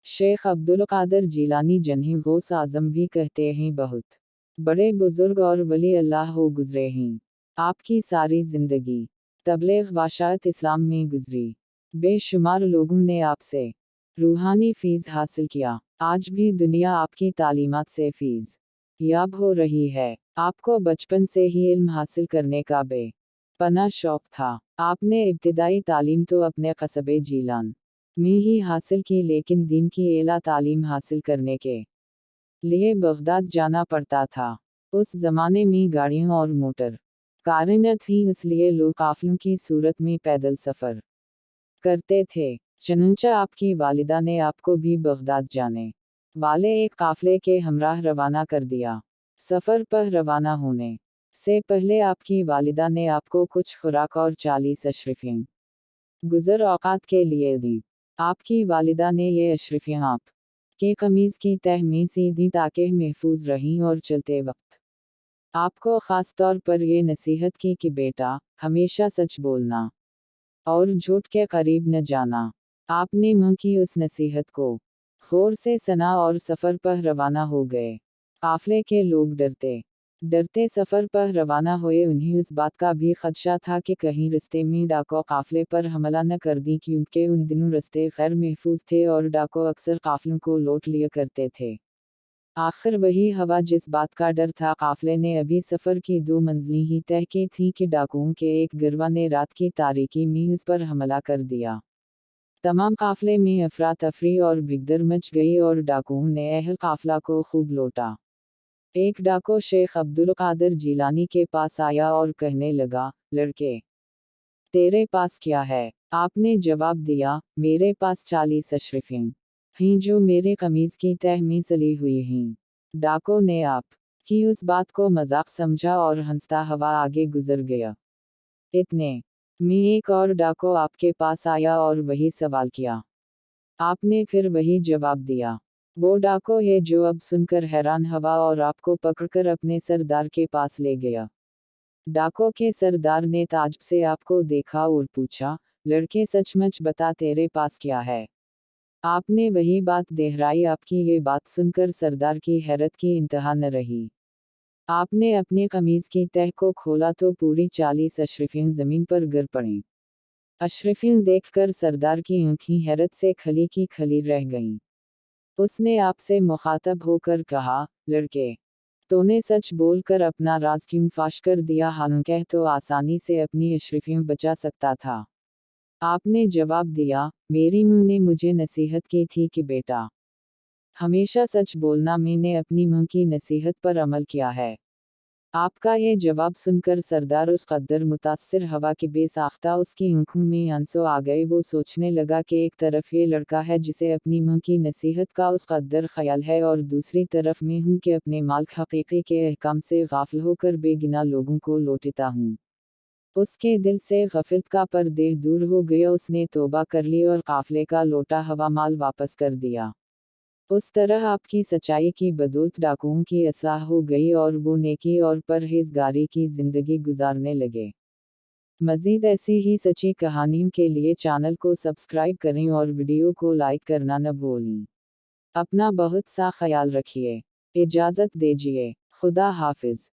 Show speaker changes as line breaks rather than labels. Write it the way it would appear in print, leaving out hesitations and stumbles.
शेख अब्दुल कादिर जीलानी जिन्हें गौस आजम भी कहते हैं, बहुत बड़े बुजुर्ग और वली अल्लाह हो गुजरे हैं। आपकी सारी जिंदगी तबलीग वाशात इस्लाम में गुजरी। बेशुमार लोगों ने आपसे रूहानी फीस हासिल किया। आज भी दुनिया आपकी तालीमात से फीस याब हो रही है। आपको बचपन से ही इल्म हासिल करने का बेपना शौक था। आपने इब्तिदाई तालीम तो अपने कस्बे जीलान में ही हासिल की, लेकिन दीन की एला तालीम हासिल करने के लिए बगदाद जाना पड़ता था। उस जमाने में गाड़ियां और मोटर कारें न थीं, इसलिए लोग काफिलों की सूरत में पैदल सफ़र करते थे। चुनंचा आपकी वालिदा ने आपको भी बगदाद जाने वाले एक काफले के हमराह रवाना कर दिया। सफ़र पर रवाना होने से पहले आपकी वालिदा ने आपको कुछ खुराक और 40 अशरफियाँ गुज़र औकात के लिए दी। आपकी वालिदा ने ये अशरफियाँ आप के कमीज़ की तह में सी दी ताकि महफूज रहीं, और चलते वक्त आपको ख़ास तौर पर ये नसीहत की कि बेटा, हमेशा सच बोलना और झूठ के करीब न जाना। आपने मां की उस नसीहत को गौर से सुना और सफ़र पर रवाना हो गए। काफले के लोग डरते डरते सफ़र पर रवाना हुए। उन्हें उस बात का भी खदशा था कि कहीं रास्ते में डाको काफले पर हमला न कर दी, क्योंकि उन दिनों रास्ते गैर महफूज थे और डाको अक्सर काफलों को लूट लिया करते थे। आखिर वही हवा जिस बात का डर था। काफले ने अभी सफ़र की 2 मंजिलें ही तय की थी कि डाकुओं के एक गिरवा ने रात की तारीकी में उस पर हमला कर दिया। तमाम काफले में अफरा तफरी और भगदड़ मच गई और डाकुओं ने अहल काफला को खूब लूटा। एक डाकू शेख अब्दुल कादिर जीलानी के पास आया और कहने लगा, लड़के, तेरे पास क्या है? आपने जवाब दिया, मेरे पास 40 अशरफियाँ हैं जो मेरे कमीज की तह में सली हुई हैं। डाकू ने आप की उस बात को मजाक समझा और हंसता हुआ आगे गुजर गया। इतने में एक और डाकू आपके पास आया और वही सवाल किया। आपने फिर वही जवाब दिया। वो डाकू है जो अब सुनकर हैरान हुआ और आपको पकड़कर अपने सरदार के पास ले गया। डाकू के सरदार ने ताज्जुब से आपको देखा और पूछा, लड़के, सचमुच बता, तेरे पास क्या है? आपने वही बात दोहराई। आपकी ये बात सुनकर सरदार की हैरत की इंतहा न रही। आपने अपने कमीज की तह को खोला तो पूरी 40 अशरफियाँ जमीन पर गिर पड़ीं। अशरफियाँ देखकर सरदार की आंखें हैरत से खली की खली रह गईं। उसने आपसे मुखातब होकर कहा, लड़के, तूने सच बोलकर अपना राज क्यों फाश कर दिया? हालांकि तो आसानी से अपनी अशरफियाँ बचा सकता था। आपने जवाब दिया, मेरी मां ने मुझे नसीहत की थी कि बेटा, हमेशा सच बोलना। मैंने अपनी मां की नसीहत पर अमल किया है। आपका ये जवाब सुनकर सरदार उस कदर मुतासिर हुआ कि बेसाख्ता उसकी आंखों में आंसू आ गए। वो सोचने लगा कि एक तरफ ये लड़का है जिसे अपनी मां की नसीहत का उस कदर ख्याल है, और दूसरी तरफ मैं हूँ कि अपने मालिक हकीकी के अहकाम से गाफिल होकर बेगिना लोगों को लूटता हूँ। उसके दिल से गफलत का पर्दा दूर हो गया। उसने तौबा कर ली और काफले का लौटा हुआ माल वापस कर दिया। उस तरह आपकी सच्चाई की बदौलत डाकुओं की असलाह हो गई और वो नेकी और परहेजगारी की जिंदगी गुजारने लगे। मज़ीद ऐसी ही सच्ची कहानियों के लिए चैनल को सब्सक्राइब करें और वीडियो को लाइक करना न भूलें। अपना बहुत सा ख्याल रखिए। इजाज़त दीजिए। खुदा हाफिज।